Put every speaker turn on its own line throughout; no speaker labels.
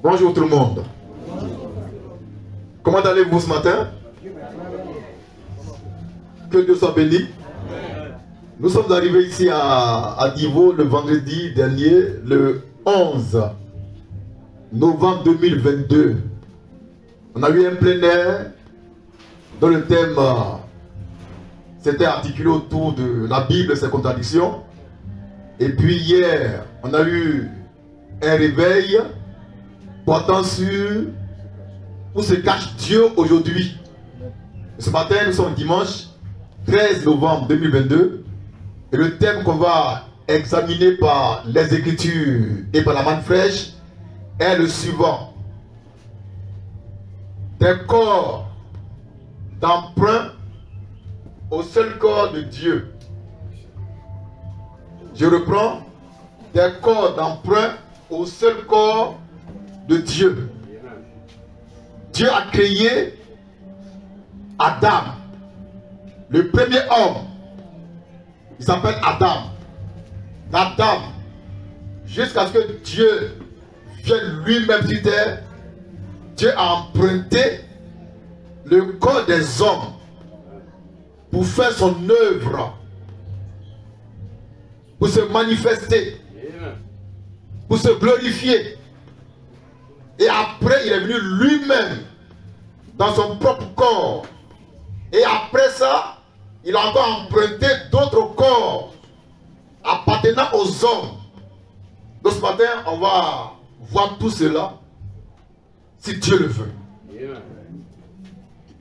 Bonjour tout le monde. Comment allez-vous ce matin? Que Dieu soit béni. Nous sommes arrivés ici à Divo le vendredi dernier, le 11 novembre 2022. On a eu un plein air dont le thème s'était articulé autour de la Bible, ses contradictions. Et puis hier, on a eu un réveil portant sur où se cache Dieu aujourd'hui. Ce matin, nous sommes dimanche 13 novembre 2022. Et le thème qu'on va examiner par les Écritures et par la manne fraîche est le suivant. Des corps d'emprunt au seul corps de Dieu. Je reprends. Des corps d'emprunt au seul corps de Dieu. Dieu a créé Adam, le premier homme. Il s'appelle Adam. Adam, jusqu'à ce que Dieu vienne lui-même sur terre, Dieu a emprunté le corps des hommes pour faire son œuvre, pour se manifester, pour se glorifier. Et après, il est venu lui-même dans son propre corps. Et après ça, il a encore emprunté d'autres corps appartenant aux hommes. Donc ce matin, on va voir tout cela, si Dieu le veut.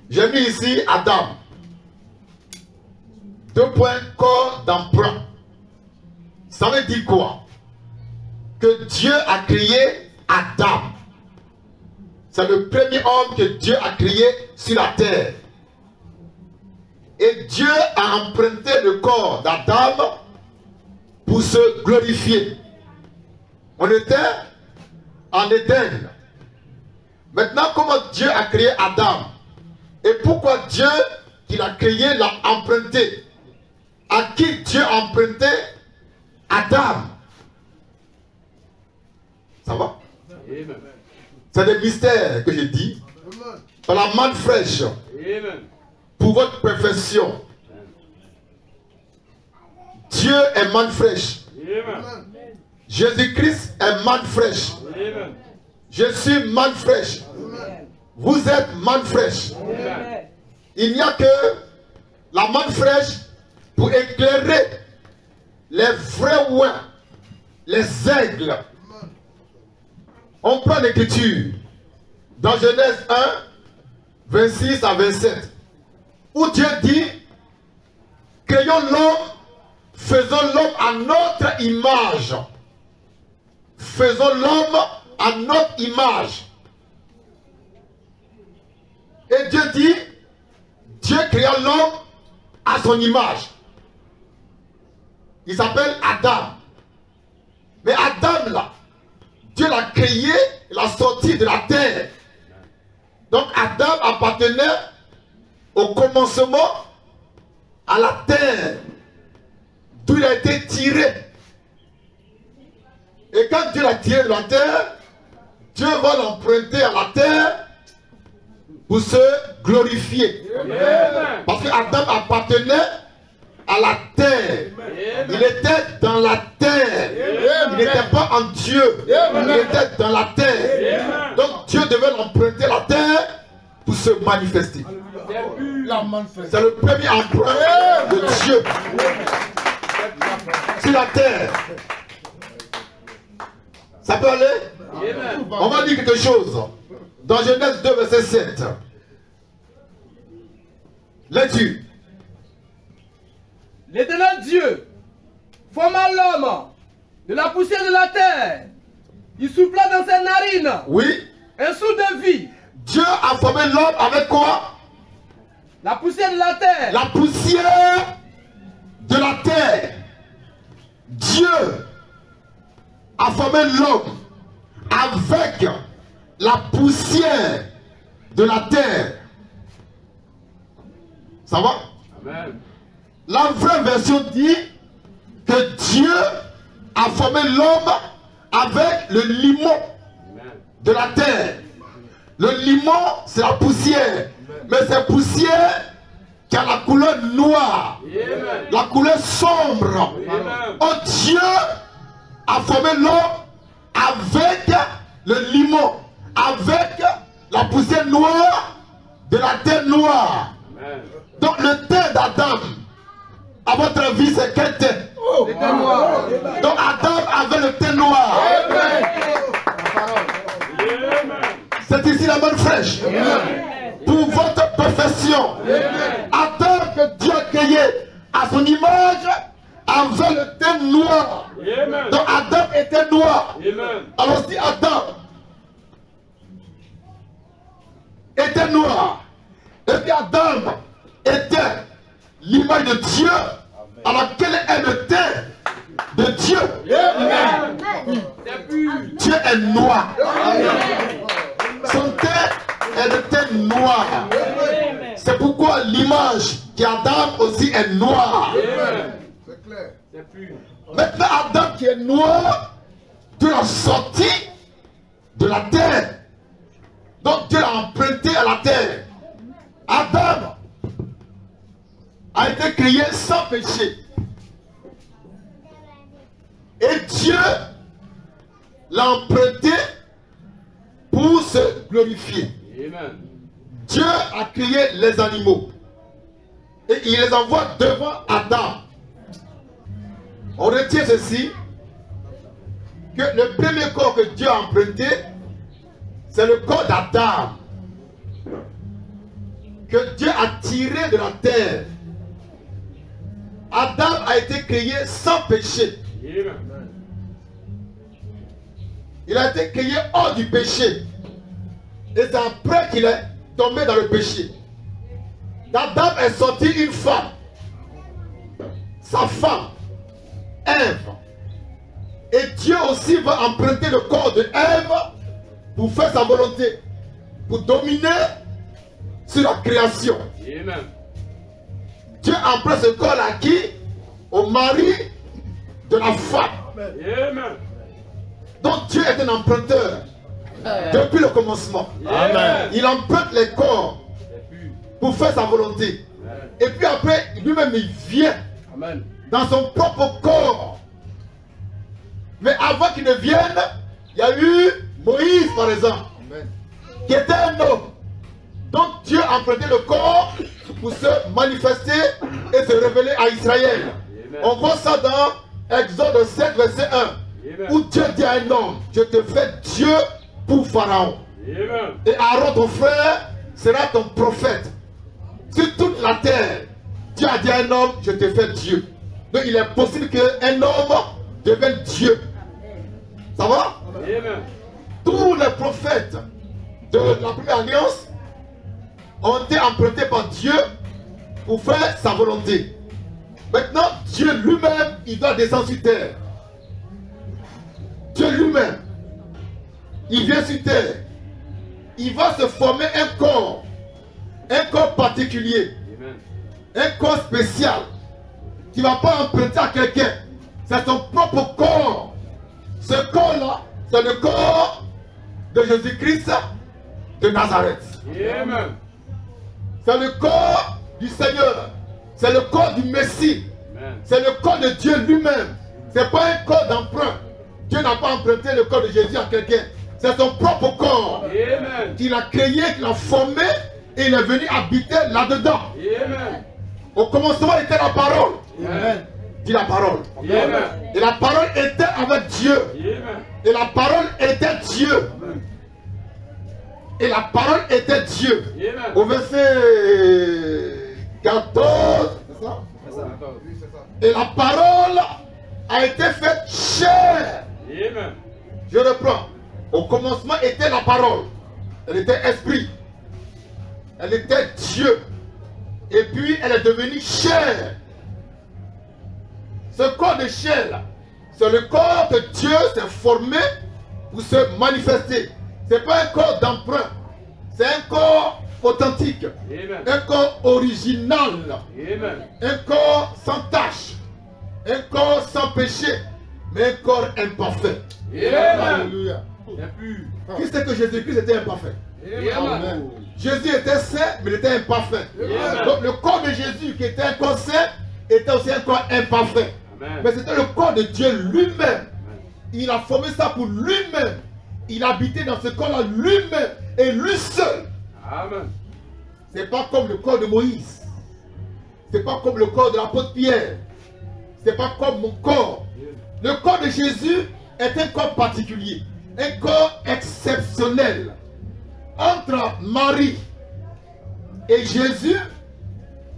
J'ai mis ici Adam. 2 points, corps d'emprunt. Ça veut dire quoi? Que Dieu a créé Adam. C'est le premier homme que Dieu a créé sur la terre. Et Dieu a emprunté le corps d'Adam pour se glorifier. On était en Éden. Maintenant, comment Dieu a créé Adam? Et pourquoi Dieu qui l'a créé l'a emprunté? À qui Dieu a emprunté Adam? Ça va? C'est des mystères que je dis. Par la manne fraîche. Pour votre perfection. Dieu est manne fraîche. Jésus-Christ est manne fraîche. Je suis manne fraîche. Vous êtes manne fraîche. Il n'y a que la manne fraîche pour éclairer les vrais ouins, les aigles. On prend l'écriture dans Genèse 1, 26 à 27. Où Dieu dit, créons l'homme, faisons l'homme à notre image. Faisons l'homme à notre image. Et Dieu dit, Dieu créa l'homme à son image. Il s'appelle Adam. Mais Adam là, Dieu l'a créé, il l'a sorti de la terre. Donc Adam appartenait au commencement à la terre, d'où il a été tiré. Et quand Dieu l'a tiré de la terre, Dieu va l'emprunter à la terre pour se glorifier. Parce que Adam appartenait à la terre. Il était dans la terre. Il n'était pas en Dieu. Il était dans la terre. Donc Dieu devait l'emprunter la terre pour se manifester. C'est le premier emprunt de Dieu sur la terre. Ça peut aller? On va dire quelque chose. Dans Genèse 2, verset 7. Lecture.
L'Éternel Dieu forma l'homme de la poussière de la terre. Il souffla dans ses narines.
Oui.
Un souffle de vie.
Dieu a formé l'homme avec quoi?
La poussière de la terre.
La poussière de la terre. Dieu a formé l'homme avec la poussière de la terre. Ça va? Amen. La vraie version dit que Dieu a formé l'homme avec le limon. de la terre. Le limon, c'est la poussière. Mais c'est poussière qui a la couleur noire, la couleur sombre. Oh, Dieu a formé l'homme avec le limon, avec la poussière noire de la terre noire. Donc le teint d'Adam, à votre avis, c'est quel teint? Le teint noir. Donc Adam avait le teint noir. C'est ici la bonne fraîche. Pour votre perfection. Adam que Dieu a créé à son image avait le teint noir. Donc Adam était noir. Alors si Adam était noir, et puis Adam était l'image de Dieu, alors quel est le teint de Dieu? Dieu est noir. Son teint est le teint noir. C'est pourquoi l'image d'Adam aussi est noire. Maintenant Adam qui est noir, Dieu l'a sorti de la terre. Donc Dieu l'a emprunté à la terre. Adam a été créé sans péché. Et Dieu l'a emprunté pour se glorifier. Dieu a créé les animaux. Et il les envoie devant Adam. On retient ceci, que le premier corps que Dieu a emprunté, c'est le corps d'Adam, que Dieu a tiré de la terre. Adam a été créé sans péché. Il a été créé hors du péché. Et c'est après qu'il est tombé dans le péché. D'Adam est sortie une femme. Sa femme, Ève. Et Dieu aussi va emprunter le corps de Ève pour faire sa volonté, pour dominer sur la création. Amen. Dieu emprunte ce corps à qui? Au mari de la femme. Amen. Donc Dieu est un emprunteur depuis le commencement. Amen. Il emprunte les corps pour faire sa volonté. Amen. Et puis après, lui-même il vient. Amen. Dans son propre corps. Mais avant qu'il ne vienne, il y a eu Moïse par exemple. Amen. Qui était un homme. Donc Dieu a emprunté le corps pour se manifester et se révéler à Israël. Amen. On voit ça dans Exode 7 verset 1. Amen. Où Dieu dit à un homme, je te fais Dieu pour Pharaon. Amen. Et Aaron ton frère sera ton prophète. Sur toute la terre, Dieu a dit à un homme, je te fais Dieu. Donc il est possible qu'un homme devienne Dieu. Ça va? Amen. Tous les prophètes de la première alliance ont été empruntés par Dieu pour faire sa volonté. Maintenant, Dieu lui-même, il doit descendre sur terre. Dieu lui-même, il vient sur terre. Il va se former un corps particulier. Amen. Un corps spécial. Qui ne va pas emprunter à quelqu'un. C'est son propre corps. Ce corps-là, c'est le corps de Jésus-Christ de Nazareth. Amen. C'est le corps du Seigneur. C'est le corps du Messie. C'est le corps de Dieu lui-même. Ce n'est pas un corps d'emprunt. Dieu n'a pas emprunté le corps de Jésus à quelqu'un. C'est son propre corps qu'il a créé, qu'il a formé et il est venu habiter là-dedans. Au commencement était la parole. Amen. Dit la parole. Amen. Et la parole était avec Dieu. Amen. Et la parole était Dieu. Amen. Et la parole était Dieu. Amen. Au verset 14. C'est ça? Et la parole a été faite chair. Amen. Je reprends. Au commencement était la parole. Elle était esprit. Elle était Dieu. Et puis elle est devenue chair. Ce corps de chair, c'est le corps que Dieu s'est formé pour se manifester. Ce n'est pas un corps d'emprunt. C'est un corps authentique. Amen. Un corps original. Amen. Un corps sans tache. Un corps sans péché. Mais un corps imparfait. Amen. Alléluia. Qui sait que Jésus-Christ était imparfait?
Amen.
Jésus était saint, mais il était imparfait. Donc le corps de Jésus, qui était un corps saint, était aussi un corps imparfait. Mais c'était le corps de Dieu lui-même. Il a formé ça pour lui-même. Il habitait dans ce corps-là lui-même et lui seul.
Amen.
C'est pas comme le corps de Moïse. C'est pas comme le corps de l'apôtre Pierre. C'est pas comme mon corps. Le corps de Jésus est un corps particulier. Un corps exceptionnel. Entre Marie et Jésus,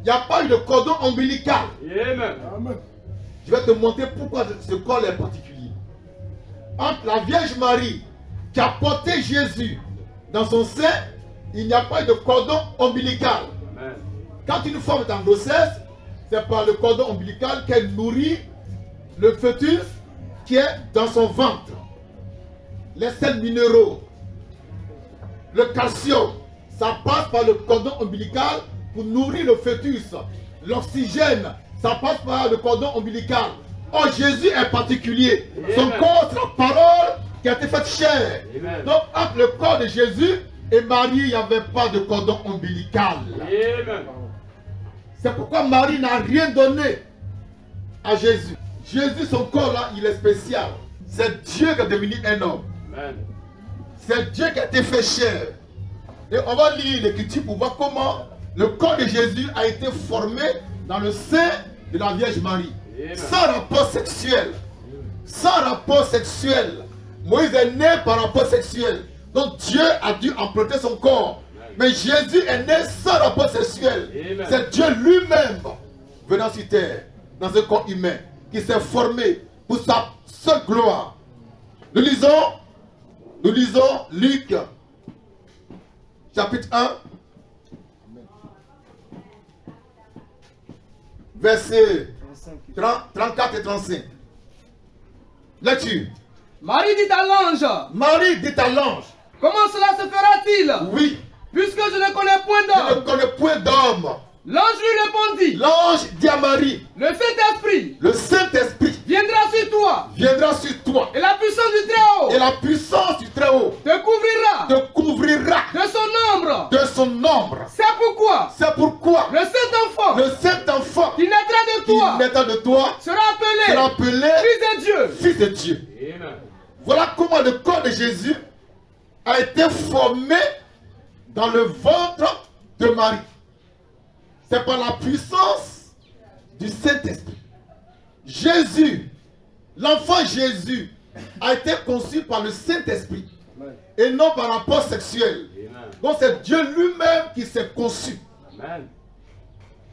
il n'y a pas eu de cordon ombilical.
Amen.
Je vais te montrer pourquoi ce corps est particulier. Entre la Vierge Marie qui a porté Jésus dans son sein, il n'y a pas eu de cordon ombilical.
Amen.
Quand une femme est en grossesse, c'est par le cordon ombilical qu'elle nourrit le fœtus qui est dans son ventre. Les sels minéraux, le calcium, ça passe par le cordon ombilical pour nourrir le fœtus. L'oxygène, ça passe par le cordon ombilical. Oh, Jésus est particulier. Son corps, c'est la parole qui a été faite chair.
Amen.
Donc, entre le corps de Jésus et Marie, il n'y avait pas de cordon ombilical.
Amen.
C'est pourquoi Marie n'a rien donné à Jésus. Jésus, son corps là, il est spécial. C'est Dieu qui est devenu un homme.
Amen.
C'est Dieu qui a été fait chair. Et on va lire l'écriture pour voir comment le corps de Jésus a été formé dans le sein de la Vierge Marie.
Amen.
Sans rapport sexuel. Sans rapport sexuel. Moïse est né par rapport sexuel. Donc Dieu a dû emprunter son corps. Mais Jésus est né sans rapport sexuel. C'est Dieu lui-même venant sur terre, dans un corps humain, qui s'est formé pour sa seule gloire. Nous lisons Luc, chapitre 1, versets 34 et 35. Lecture.
Marie dit à l'ange,
Marie dit à l'ange,
comment cela se fera-t-il?
oui,
Puisque je ne connais point
je ne
d'homme.
connais point d'homme.
L'ange lui répondit,
L'ange dit à Marie,
le Saint-Esprit
le Saint-Esprit
viendra sur toi,
viendra sur toi,
et la puissance du Très-Haut
et la puissance du Très-Haut
te couvrira
te couvrira
de son ombre.
de son ombre.
C'est pourquoi
C'est pourquoi
le Saint-Enfant
le Saint-Enfant
qui naîtra de
qui
toi
naîtra de toi
sera appelé
sera appelé
Fils de Dieu.
Fils de Dieu. Voilà comment le corps de Jésus a été formé dans le ventre de Marie. C'est par la puissance du Saint-Esprit. Jésus, l'enfant Jésus, a été conçu par le Saint-Esprit et non par rapport sexuel. Donc c'est Dieu lui-même qui s'est conçu,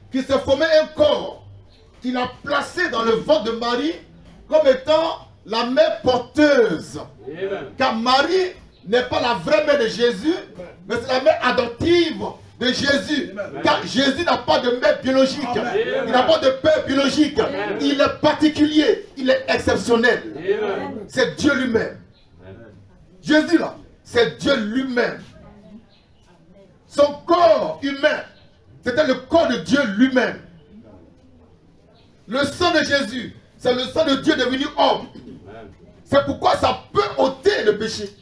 qui s'est formé un corps, qu'il a placé dans le ventre de Marie comme étant la mère porteuse. Car Marie n'est pas la vraie mère de Jésus, mais c'est la mère adoptive de Jésus. Car Jésus n'a pas de mère biologique. Il n'a pas de père biologique. Il est particulier. Il est exceptionnel. C'est Dieu lui-même. Jésus là, c'est Dieu lui-même. Son corps humain, c'était le corps de Dieu lui-même. Le sang de Jésus, c'est le sang de Dieu devenu homme. C'est pourquoi ça peut ôter le péché.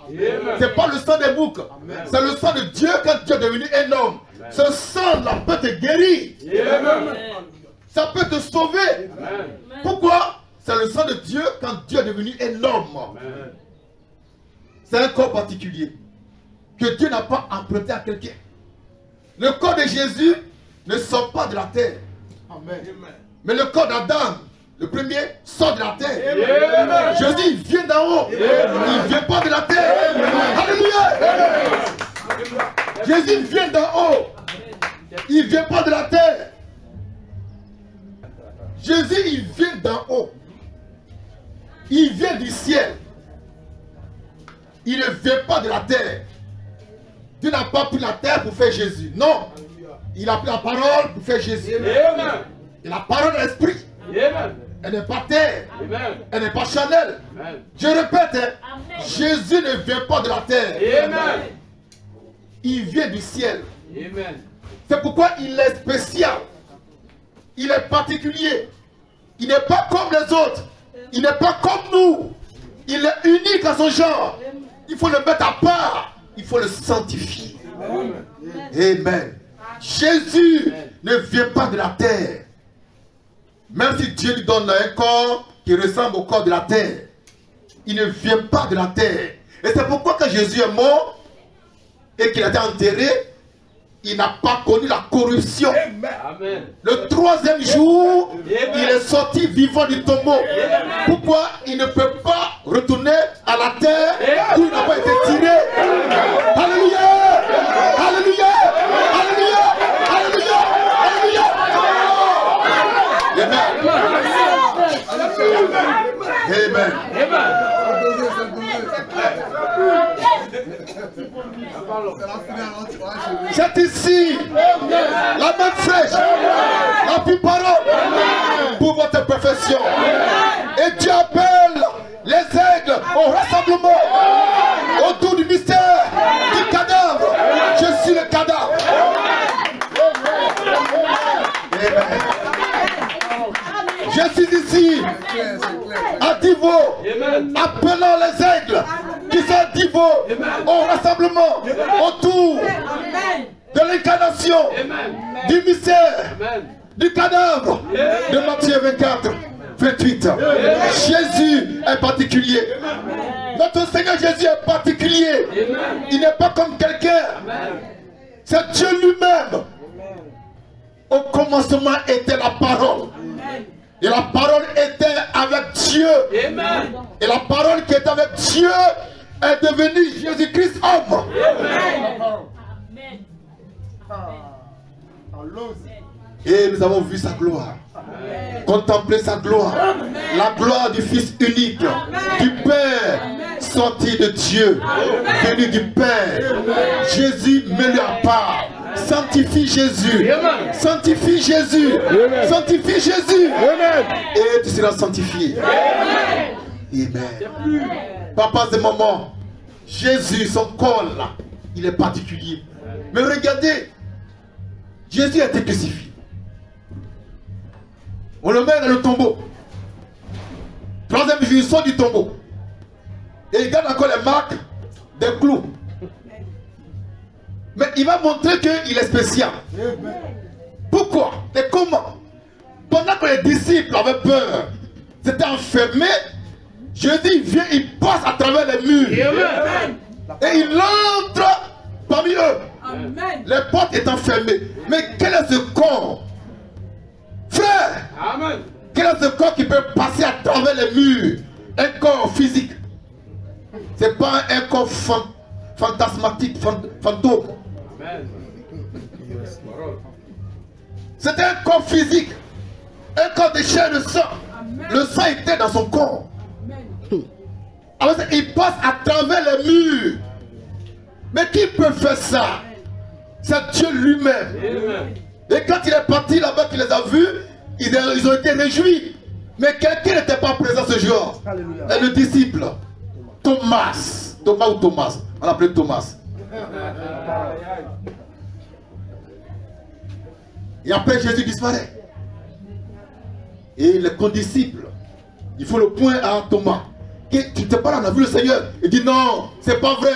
C'est pas le sang des boucs. C'est le sang de Dieu quand Dieu est devenu un homme. Ce sang-là peut te guérir. Ça peut te sauver. Pourquoi? C'est le sang de Dieu quand Dieu est devenu un homme. C'est un corps particulier que Dieu n'a pas emprunté à quelqu'un. Le corps de Jésus ne sort pas de la terre. Mais le corps d'Adam, le premier, sort de la terre. Jésus, il vient d'en haut. Il ne vient pas de la terre. Alléluia. Jésus vient d'en haut. Il ne vient pas de la terre. Jésus, il vient d'en haut. Il vient du ciel. Il ne vient pas de la terre. Dieu n'a pas pris la terre pour faire Jésus. Non. Il a pris la parole pour faire Jésus. Et la parole est l'esprit. Elle n'est pas terre. Elle n'est pas charnelle. Je répète, Jésus ne vient pas de la terre. Il vient du ciel. C'est pourquoi il est spécial. Il est particulier. Il n'est pas comme les autres. Il n'est pas comme nous. Il est unique à son genre. Il faut le mettre à part. Il faut le sanctifier. Amen. Jésus ne vient pas de la terre. Même si Dieu lui donne un corps qui ressemble au corps de la terre, il ne vient pas de la terre. Et c'est pourquoi quand Jésus est mort et qu'il a été enterré, il n'a pas connu la corruption. Amen. Le troisième jour, il est sorti vivant du tombeau. Pourquoi il ne peut pas retourner à la terre où il n'a pas été tiré? Alléluia! Alléluia! Alléluia! Alléluia! Alléluia! Amen. C'est ici la main fraîche, la plus parole pour votre perfection. Et Dieu appelle les aigles au rassemblement autour du mystère du cadavre. Je suis le cadavre. Amen. Je suis ici à Divo, appelant les aigles qui sont à Divo au rassemblement autour de l'incarnation, du mystère, du cadavre de Matthieu 24, 28. Jésus est particulier. Notre Seigneur Jésus est particulier. Il n'est pas comme quelqu'un. C'est Dieu lui-même. Au commencement était la parole. Et la parole était avec Dieu. Amen. Et la parole qui est avec Dieu est devenue Jésus-Christ homme. Amen. Et nous avons vu sa gloire. Contempler sa gloire. La gloire du Fils unique. Du Père sorti de Dieu. Venu du Père. Jésus met-le à part. Sanctifie Jésus. Sanctifie Jésus. Sanctifie Jésus. Et tu seras sanctifié. Amen. Papa et maman, Jésus, son corps là, il est particulier. Mais regardez, Jésus a été crucifié. On le met dans le tombeau. Troisième jour, il sort du tombeau. Et il garde encore les marques des clous. Mais il va montrer qu'il est spécial. Pourquoi et comment? Pendant que les disciples avaient peur, s'étaient enfermés, Jésus vient, il passe à travers les murs. Et il entre parmi eux. Amen. Les portes étant fermées. Mais quel est ce corps? Frère, amen. Quel est ce corps qui peut passer à travers les murs? Un corps physique. Ce n'est pas un corps fantasmatique, fantôme. C'était un corps physique, un corps de chair et de sang. Amen. Le sang était dans son corps. Amen. Alors il passe à travers les murs. Mais qui peut faire ça? C'est Dieu lui-même. Et quand il est parti là-bas, qu'il les a vus, ils ont été réjouis. Mais quelqu'un n'était pas présent ce jour. Et le disciple, Thomas. Thomas ou Thomas? On l'appelait Thomas. Et après Jésus disparaît. Et les condisciples, il faut le point à Thomas. Tu n'étais pas là, on a vu le Seigneur. Il dit non, c'est pas vrai.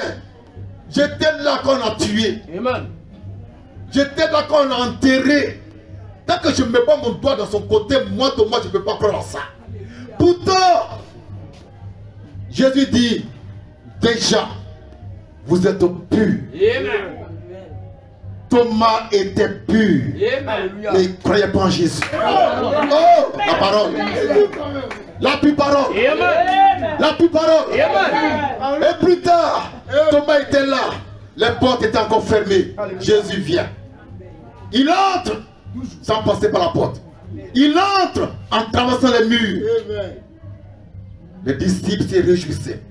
J'étais là quand on a tué. Amen. J'étais là quand on a enterré. Tant que je ne mets pas mon doigt dans son côté, moi Thomas, je ne peux pas croire à ça. Pourtant, Jésus dit, déjà, vous êtes purs. Amen. Thomas était pur. Amen. Mais il ne croyait pas en Jésus. Oh, la parole. La pure parole. Amen. La pure parole. Amen. Et plus tard, Thomas était là. Les portes étaient encore fermées. Jésus vient. Il entre sans passer par la porte. Il entre en traversant les murs. Les disciples se réjouissaient.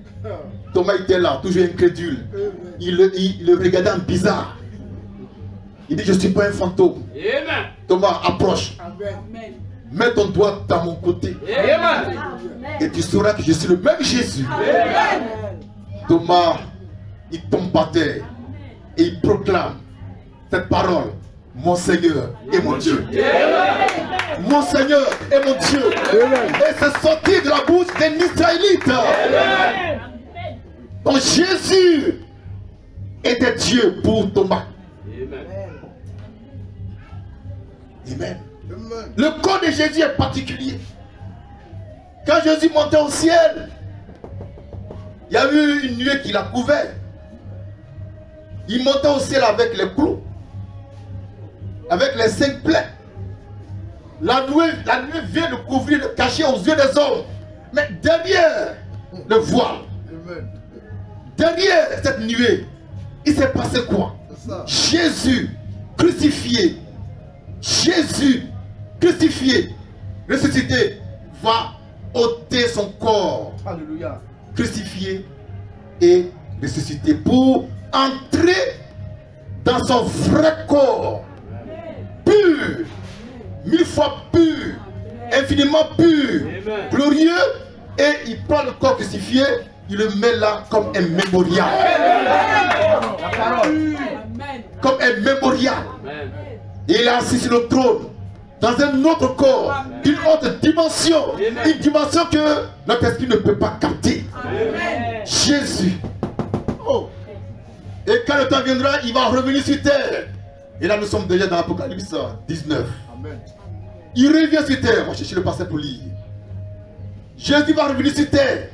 Thomas était là, toujours incrédule. Il le regardait en bizarre. Il dit, je ne suis pas un fantôme. Amen. Thomas, approche. Amen. Mets ton doigt dans mon côté. Amen. Et tu sauras que je suis le même Jésus. Amen. Thomas, il tombe par terre. Et il proclame cette parole. Mon Seigneur et mon Dieu. Amen. Mon Seigneur et mon Dieu. Amen. Et c'est sorti de la bouche des Israélites. Amen. Donc Jésus était Dieu pour Thomas. Amen. Le corps de Jésus est particulier. Quand Jésus montait au ciel, il y a eu une nuée qui l'a couvert. Il montait au ciel avec les clous, avec les 5 plaies. La nuée vient le couvrir, le cacher aux yeux des hommes. Mais derrière le voile, derrière cette nuée, il s'est passé quoi? Jésus crucifié, Jésus crucifié, ressuscité, va ôter son corps.
Alléluia.
Crucifié et ressuscité pour entrer dans son vrai corps, pur, 1000 fois pur, infiniment pur, glorieux, et il prend le corps crucifié, il le met là comme un mémorial. Comme un mémorial. Et il est assis sur le trône, dans un autre corps, une autre dimension, une dimension que notre esprit ne peut pas capter. Jésus. Oh. Et quand le temps viendra, il va revenir sur terre. Et là, nous sommes déjà dans l'Apocalypse 19. Amen. Il revient sur terre. On va chercher le passage pour lire. Jésus va revenir sur terre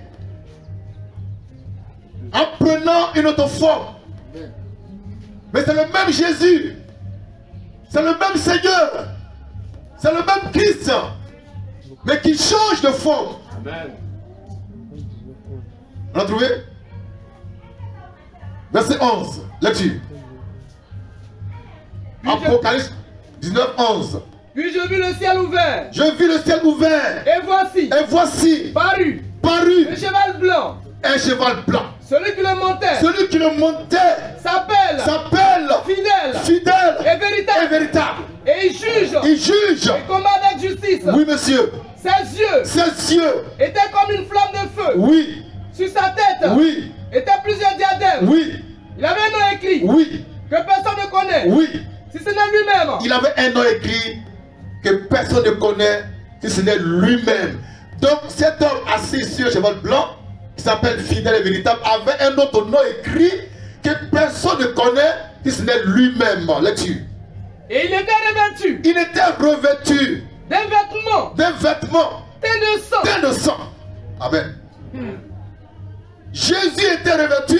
en prenant une autre forme. Mais c'est le même Jésus. C'est le même Seigneur. C'est le même Christ. Mais qui change de forme. Amen. On a trouvé? Verset 11. Lecture. Apocalypse 19, 11.
Puis je vis le ciel ouvert.
Je vis le ciel ouvert.
Et voici. Parut. Un cheval blanc.
Un cheval blanc.
Celui qui le montait.
Celui qui le montait.
S'appelle. Fidèle. Et véritable. Et il juge. Et combat avec justice.
Oui, monsieur.
Ses yeux. Étaient comme une flamme de feu.
Oui.
Sur sa tête.
Oui.
Étaient plusieurs diadèmes.
Oui.
Il avait un nom écrit.
Oui.
Que personne ne connaît.
Oui.
Si ce n'est lui-même.
Il avait un nom écrit que personne ne connaît si ce n'est lui-même. Donc cet homme assis sur un cheval blanc, qui s'appelle Fidèle et Véritable, avait un autre nom écrit que personne ne connaît si ce n'est lui-même. Lecture.
Et il était revêtu.
D'un vêtement.
Teint
de sang. Amen. Jésus était revêtu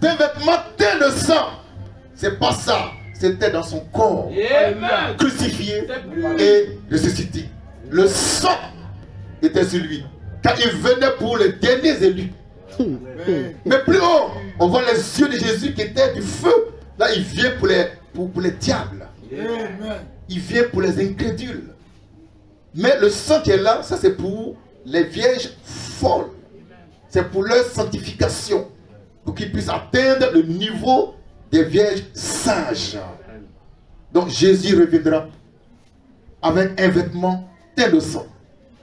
d'un vêtement teint de sang. C'est pas ça. C'était dans son corps. Amen. Crucifié et ressuscité. Le sang était sur lui. Car il venait pour les derniers élus. Mais plus haut, on voit les yeux de Jésus qui étaient du feu. Là, il vient pour les diables. Il vient pour les incrédules. Mais le sang qui est là, ça c'est pour les vierges folles. C'est pour leur sanctification. Pour qu'ils puissent atteindre le niveau des vierges sages. Donc Jésus reviendra avec un vêtement teint de sang,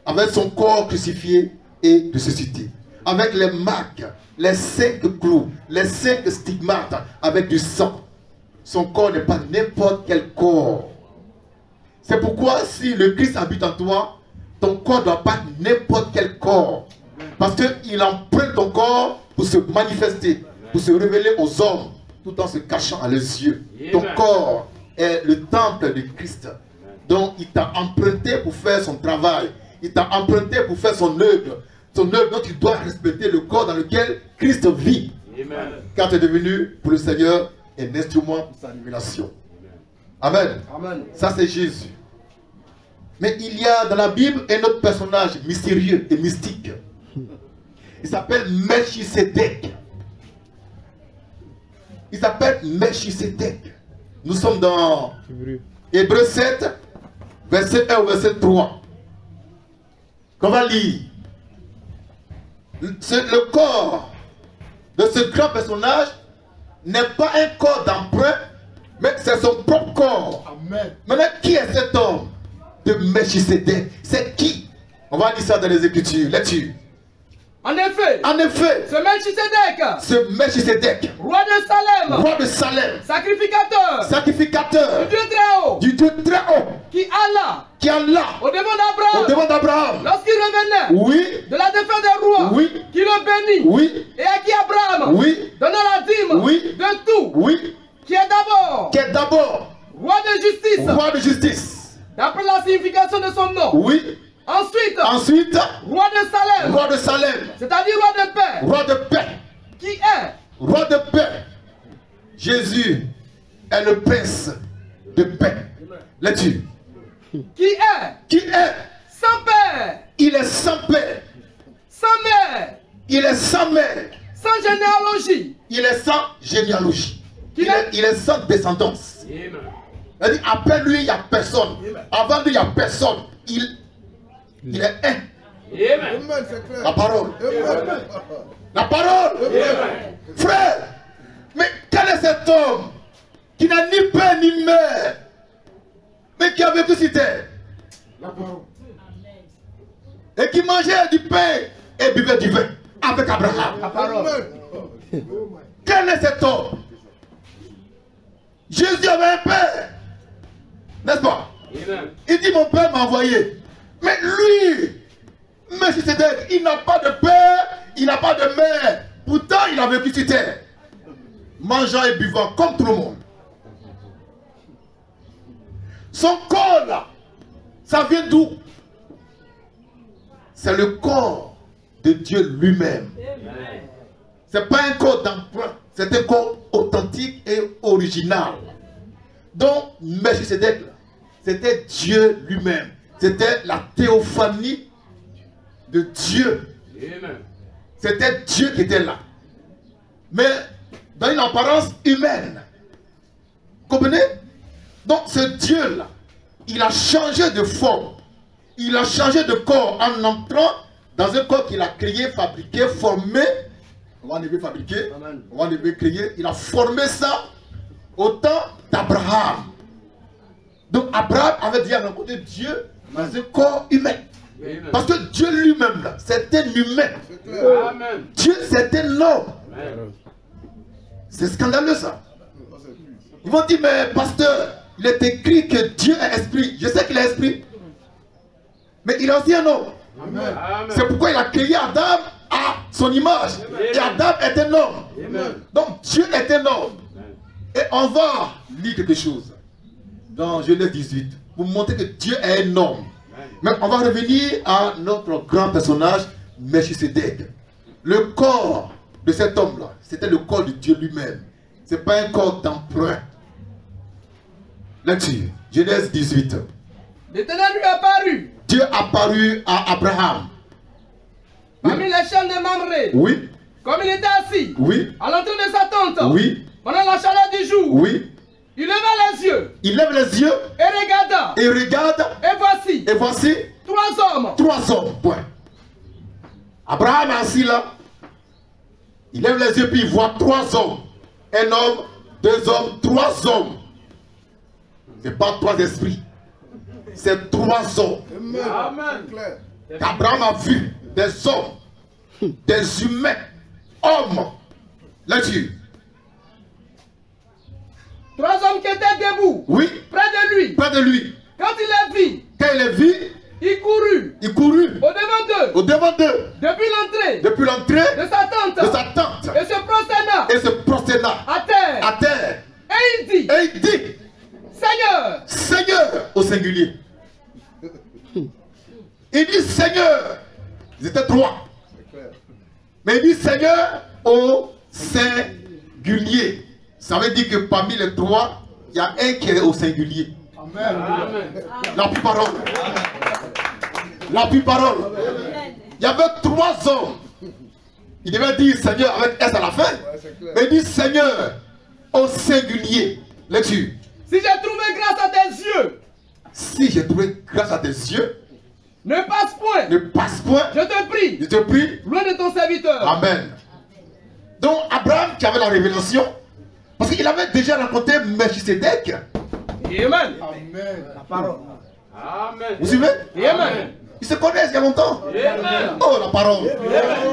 avec son corps crucifié et ressuscité, avec les marques, les 5 clous, les 5 stigmates, avec du sang. Son corps n'est pas n'importe quel corps. C'est pourquoi si le Christ habite en toi, ton corps ne doit pas être n'importe quel corps. Parce qu'il emprunte ton corps pour se manifester, pour se révéler aux hommes, tout en se cachant à leurs yeux. Ton corps est le temple de Christ. Donc il t'a emprunté pour faire son travail. Il t'a emprunté pour faire son œuvre. Son œuvre dont tu dois respecter le corps dans lequel Christ vit. Amen. Car tu es devenu pour le Seigneur un instrument pour sa révélation. Amen. Amen. Ça c'est Jésus. Mais il y a dans la Bible un autre personnage mystérieux et mystique. Il s'appelle Melchisédek. Il s'appelle Melchisédek. Nous sommes dans Hébreux 7, verset 1 au verset 3. Qu'on va lire. Le corps de ce grand personnage n'est pas un corps d'emprunt, mais c'est son propre corps. Amen. Maintenant, qui est cet homme de Melchisédek? C'est qui? On va lire ça dans les Écritures. Lecture.
En effet,
ce Melchisédek,
roi de Salem,
sacrificateur, du Dieu très haut,
qui alla au devant d'Abraham, lorsqu'il revenait de la défaite des rois, qui le bénit, et à qui Abraham le tout,
Oui.
qui est d'abord
Qui est d'abord
roi de justice,
roi de justice.
d'après la signification de son nom.
Oui.
Ensuite,
Ensuite,
roi de Salem,
roi de Salem.
c'est-à-dire roi de paix,
Roi de paix.
qui est
Roi de paix. Jésus est le prince de paix. Là-dessus.
qui est
Qui est?
sans père,
Il est sans père.
sans mère,
Il est sans mère.
sans généalogie,
Il est sans généalogie.
Qui est?
Il est sans descendance. Il dit, après lui, il n'y a personne. Avant lui, il n'y a personne. Il est un.
Amen, c'est clair.
La parole.
Amen.
La parole. Frère, mais quel est cet homme qui n'a ni père ni mère, mais qui a vécu sur terre
La parole.
et qui mangeait du pain et buvait du vin avec Abraham?
la parole.
Amen.
Quel est cet homme? Jésus avait un père, n'est-ce pas? Il dit, mon père m'a envoyé. Mais lui, Melchisédek, il n'a pas de père, il n'a pas de mère. Pourtant, il a vécu sur terre, mangeant et buvant comme tout le monde. Son corps là, ça vient d'où? C'est le corps de Dieu lui-même. C'est pas un corps d'emprunt, c'est un corps authentique et original. Donc, Melchisédek, c'était Dieu lui-même. C'était la théophanie de Dieu. C'était Dieu qui était là. Mais dans une apparence humaine. Comprenez? Donc ce Dieu-là, il a changé de forme. Il a changé de corps en entrant dans un corps qu'il a créé, fabriqué, formé. On va lever fabriquer, on va lever créer. Il a formé ça au temps d'Abraham. Donc Abraham avait déjà rencontré Dieu dans un corps humain. Parce que Dieu lui-même, c'est un humain.
Amen.
Dieu, c'est un homme. C'est scandaleux ça. Ils vont dire, mais pasteur, il est écrit que Dieu est esprit. Je sais qu'il est esprit. Mais il est aussi un homme.
Amen.
C'est pourquoi il a créé Adam à son image. Et Adam est un homme. Donc Dieu est un homme. Et on va lire quelque chose dans Genèse 18 pour montrer que Dieu est un homme. Mais on va revenir à notre grand personnage, Melchisédek. Le corps de cet homme-là, c'était le corps de Dieu lui-même. Ce n'est pas un corps d'emprunt. Là-dessus, Genèse 18.
L'Éternel lui apparut
Dieu apparut à Abraham.
parmi les chaînes de Mamré,
Oui,
comme il était assis
oui,
à l'entrée de sa tente,
oui,
pendant la chaleur du jour.
oui.
Il leva les yeux
Il lève les yeux
et regarda.
et regarde.
Et voici
Et voici
3 hommes.
3 hommes. Point. Abraham est assis là. Il lève les yeux puis il voit 3 hommes. Un homme, 2 hommes, 3 hommes. Ce n'est pas 3 esprits. C'est 3 hommes.
Amen. C'est clair.
Abraham a vu des hommes, des humains, hommes. Là-dessus.
3 hommes qui étaient debout
Oui,
près de lui.
près de lui.
Quand il les vit,
Quand il les vit,
il courut
il courut
au-devant d'eux,
au-devant d'eux,
depuis l'entrée
depuis l'entrée
de sa tente,
de sa tente,
et se prosterna
et se prosterna
à terre.
à terre.
Et il dit,
Et il dit,
Seigneur,
Seigneur, au singulier. Il dit Seigneur. Ils étaient 3.
C'est clair.
Mais il dit Seigneur au singulier. Ça veut dire que parmi les 3, il y a un qui est au singulier.
Amen.
La plus parole. La plus parole. Il y avait 3 hommes. Il devait dire Seigneur avec S à la fin.
Ouais, c'est clair.
Mais il dit Seigneur au singulier. Lecture.
si j'ai trouvé grâce à tes yeux,
Si j'ai trouvé grâce à tes yeux,
ne passe point,
ne passe point.
je te prie,
Je te prie.
loin de ton serviteur.
Amen. Donc Abraham qui avait la révélation, parce qu'il avait déjà rencontré Melchisédek.
Amen.
Amen.
La parole.
Amen.
Vous suivez?
Amen.
Ils se connaissent il y a longtemps.
Amen.
Oh la parole.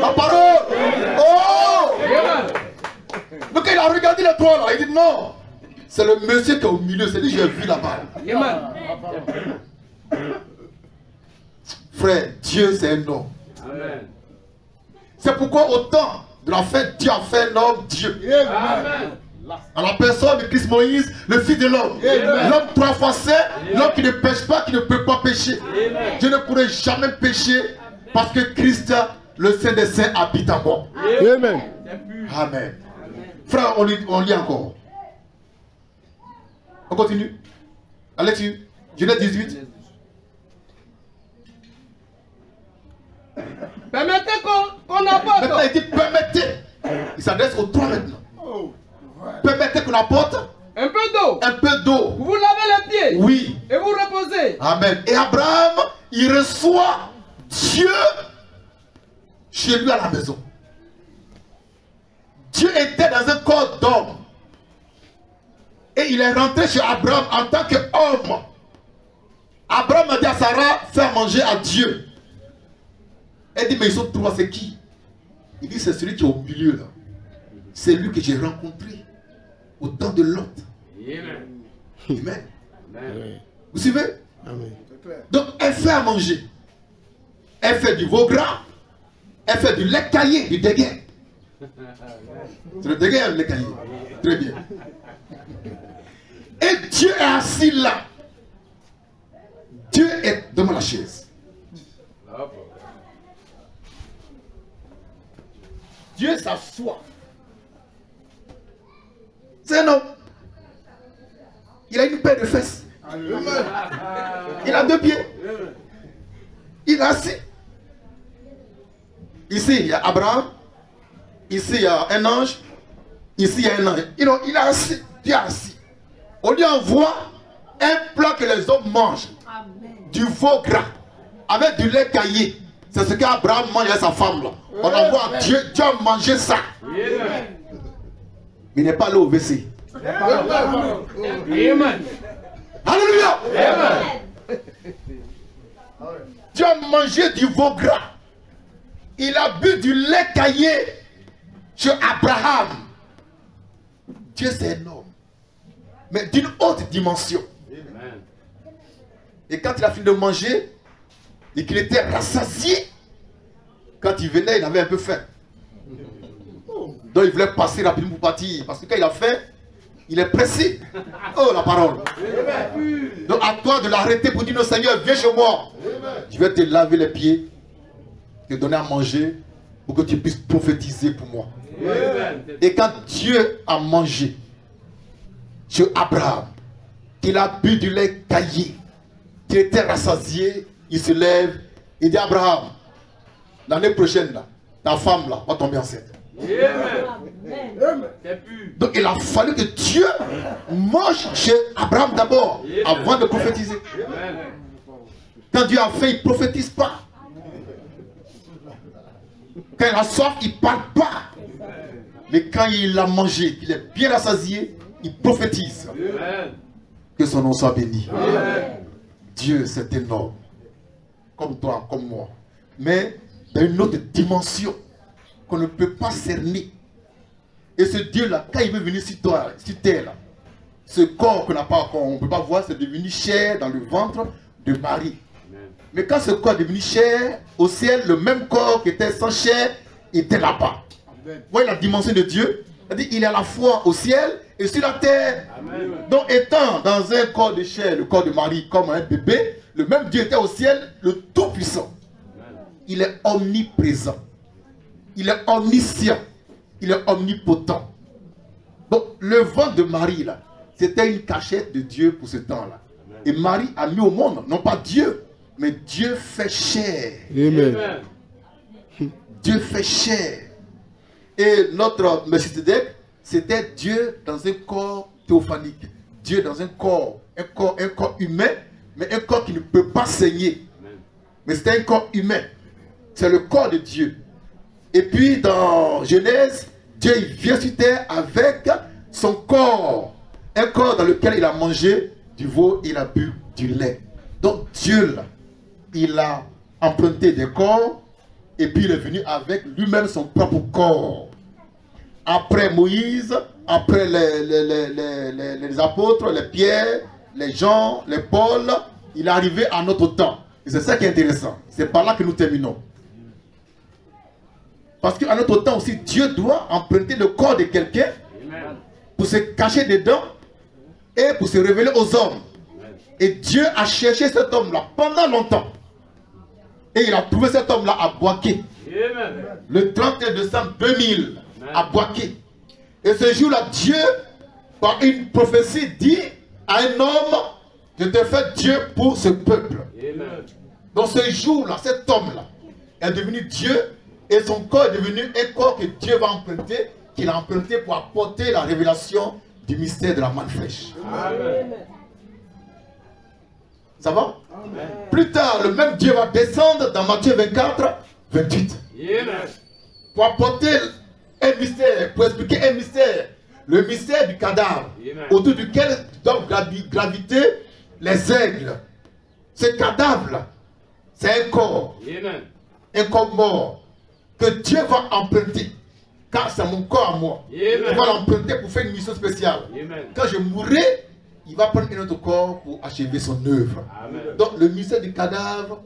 La parole. Oh.
Amen.
Donc quand il a regardé les 3 là, il dit non. C'est le monsieur qui est au milieu, c'est lui que j'ai vu là-bas.
Amen.
Frère, Dieu c'est un homme.
Amen.
C'est pourquoi au temps de la fête, Dieu a fait un homme, Dieu.
Amen.
À la personne de Christ Moïse, le Fils de l'homme. L'homme 3 fois saint, l'homme qui ne pêche pas, qui ne peut pas pécher. Je ne pourrai jamais pécher parce que Christ, le Saint des Saints, habite en moi.
Amen.
Amen. Frère, on lit encore. On continue. Allez dessus. Genèse 18.
Permettez qu'on apporte.
Maintenant, il dit permettez. Il s'adresse aux 3 maintenant. Permettez qu'on apporte
Un peu d'eau.
un peu d'eau.
Vous vous lavez les pieds.
Oui.
Et vous reposez.
Amen. Et Abraham, il reçoit Dieu chez lui à la maison. Dieu était dans un corps d'homme. Et il est rentré chez Abraham en tant qu'homme. Abraham a dit à Sarah, fais manger à Dieu. Elle dit, mais ils sont 3, c'est qui? Il dit, c'est celui qui est au milieu là. C'est lui que j'ai rencontré au temps de Lot. Amen. Amen. Vous suivez?
Amen.
Donc, elle fait à manger. Elle fait du veau gras. Elle fait du lait caillé, du déguet. C'est le déguet, le lait caillé. Très bien. Et Dieu est assis là. Dieu est devant la chaise. Dieu s'assoit. C'est un homme. Il a une paire de fesses. Il a 2 pieds. Il est assis. Ici, il y a Abraham. Ici, il y a un ange. Ici, il y a un ange. Il est assis. Dieu est assis. On lui envoie un plat que les hommes mangent. Du veau gras. Avec du lait caillé. C'est ce qu'Abraham mange avec sa femme là. On envoie à Dieu. Dieu a mangé ça. Il n'est pas allé au WC.
Amen.
Alléluia. Dieu a mangé du veau gras. Il a bu du lait caillé chez Abraham. Dieu c'est un homme. Mais d'une haute dimension. Et quand il a fini de manger, et qu'il était rassasié, quand il venait, il avait un peu faim. Donc il voulait passer rapidement pour partir. Parce que quand il a faim, il est pressé. Oh la parole. Donc à toi de l'arrêter pour dire non Seigneur, viens chez moi. Je vais te laver les pieds, te donner à manger pour que tu puisses prophétiser pour moi. Et quand Dieu a mangé chez Abraham, qu'il a bu du lait caillé, qu'il était rassasié, il se lève, il dit Abraham, l'année prochaine, là, ta femme là, va tomber enceinte. Donc il a fallu que Dieu mange chez Abraham d'abord, avant de prophétiser. Quand Dieu a fait, il ne prophétise pas. Quand il a soif, il ne parle pas. Mais quand il a mangé, qu'il est bien rassasié, il prophétise. Que son nom soit béni. Dieu, c'est énorme. Comme toi, comme moi. Mais dans une autre dimension qu'on ne peut pas cerner. Et ce Dieu-là, quand il veut venir sur terre, là, ce corps qu'on n'a pas, qu'on ne peut pas voir, c'est devenu chair dans le ventre de Marie. Mais quand ce corps est devenu chair, au ciel, le même corps qui était sans chair était là-bas. Vous voyez la dimension de Dieu? C'est-à-dire il est à la fois au ciel et sur la terre. Amen. Donc étant dans un corps de chair, le corps de Marie, comme un bébé, le même Dieu était au ciel, le Tout-Puissant. Il est omniprésent. Il est omniscient. Il est omnipotent. Donc le ventre de Marie, là, c'était une cachette de Dieu pour ce temps-là. Et Marie a mis au monde, non pas Dieu, mais Dieu fait chair.
Amen.
Dieu fait chair. Et notre Melchizedek, c'était Dieu dans un corps théophanique. Dieu dans un corps humain, mais un corps qui ne peut pas saigner. Mais c'était un corps humain. C'est le corps de Dieu. Et puis dans Genèse, Dieu il vient sur terre avec son corps. Un corps dans lequel il a mangé du veau, il a bu du lait. Donc Dieu, là, il a emprunté des corps et puis il est venu avec lui-même son propre corps. Après Moïse, après les apôtres, les Pierre, les Jean, les Paul, il est arrivé à notre temps. Et c'est ça qui est intéressant. C'est par là que nous terminons. Parce qu'à notre temps aussi, Dieu doit emprunter le corps de quelqu'un pour se cacher dedans et pour se révéler aux hommes. Et Dieu a cherché cet homme-là pendant longtemps. Et il a trouvé cet homme-là à Boaké. Le 31 décembre 2000, à Boaké. Et ce jour-là, Dieu, par une prophétie, dit à un homme, je te fais Dieu pour ce peuple. Dans ce jour-là, cet homme-là est devenu Dieu et son corps est devenu un corps que Dieu va emprunter, qu'il a emprunté pour apporter la révélation du mystère de la manne fraîche.
Amen.
Ça va? Amen. Plus tard, le même Dieu va descendre dans Matthieu 24, 28. Amen. Pour apporter un mystère, pour expliquer un mystère. Le mystère du cadavre, autour duquel doivent graviter les aigles. Ce cadavre-là, c'est un corps. Amen. Un corps mort que Dieu va emprunter. Car c'est mon corps à moi. Amen. Il va l'emprunter pour faire une mission spéciale. Amen. Quand je mourrai, il va prendre un autre corps pour achever son œuvre. Amen. Donc le mystère du cadavre,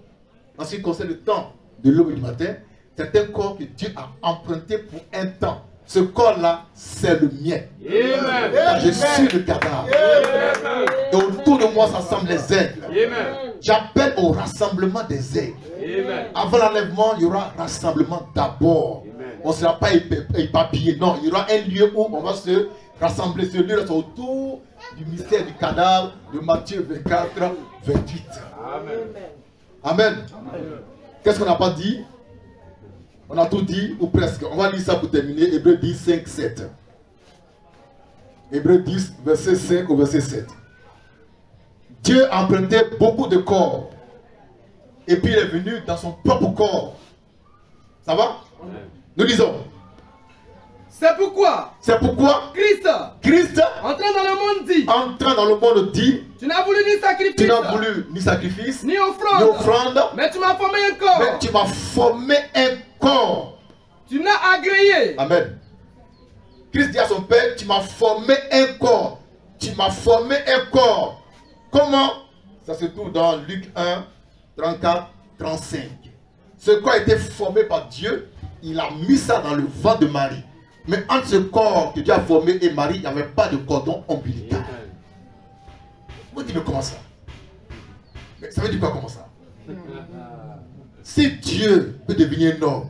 en ce qui concerne le temps de l'aube et du matin, c'est un corps que Dieu a emprunté pour un temps. Ce corps-là, c'est le mien. Amen. Je suis le cadavre. Amen. Et autour de moi s'assemblent les aigles. J'appelle au rassemblement des aigles. Amen. Avant l'enlèvement, il y aura rassemblement d'abord. On ne sera pas éparpillé. Non, il y aura un lieu où on va se rassembler. Ce lieu-là, c'est autour du mystère du cadavre de Matthieu 24, 28. Amen. Amen. Qu'est-ce qu'on n'a pas dit? On a tout dit, ou presque. On va lire ça pour terminer. Hébreux 10, 5, 7. Hébreux 10, verset 5 au verset 7. Dieu a emprunté beaucoup de corps. Et puis il est venu dans son propre corps. Ça va? Nous lisons.
C'est pourquoi Christ, entrant dans le monde dit, tu n'as voulu ni sacrifice, ni offrande, mais tu m'as formé un corps.
Tu m'as agréé. Amen. Christ dit à son Père, tu m'as formé un corps. Tu m'as formé un corps. Comment? Ça se trouve dans Luc 1, 34, 35. Ce corps a été formé par Dieu. Il a mis ça dans le ventre de Marie. Mais entre ce corps que Dieu a formé et Marie, il n'y avait pas de cordon ombilical. Vous dites, mais comment ça? Mais ça veut dire quoi, comment ça? Si Dieu peut devenir un homme,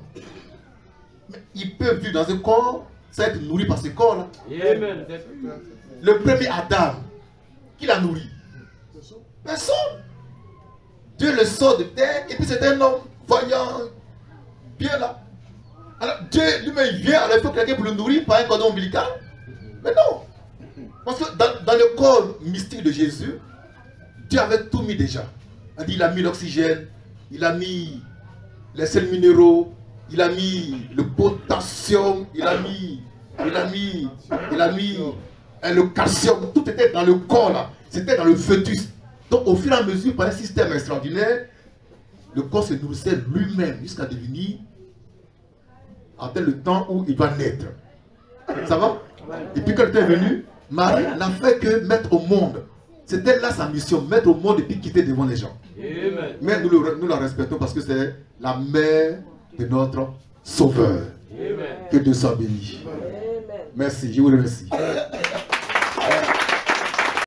il peut vivre dans un corps, ça être nourri par ce corps-là. Le premier Adam, qui l'a nourri? Personne. Dieu le sort de terre et puis c'est un homme voyant, bien là. Alors Dieu lui-même vient, alors il faut quelqu'un pour le nourrir par un cordon ombilical. Mais non. Parce que dans le corps mystique de Jésus, Dieu avait tout mis déjà. Il a mis l'oxygène, il a mis les sels minéraux, il a mis le potassium, il a mis le calcium. Tout était dans le corps là. C'était dans le fœtus. Donc au fur et à mesure, par un système extraordinaire, le corps se nourrissait lui-même jusqu'à devenir, à tel temps où il va naître. Ça va? Et puis quand il est venu, Marie n'a fait que mettre au monde. C'était là sa mission, mettre au monde et puis quitter devant les gens. Amen. Mais nous la respectons parce que c'est la mère de notre Sauveur. Amen. Que Dieu soit béni. Amen. Merci, je vous remercie.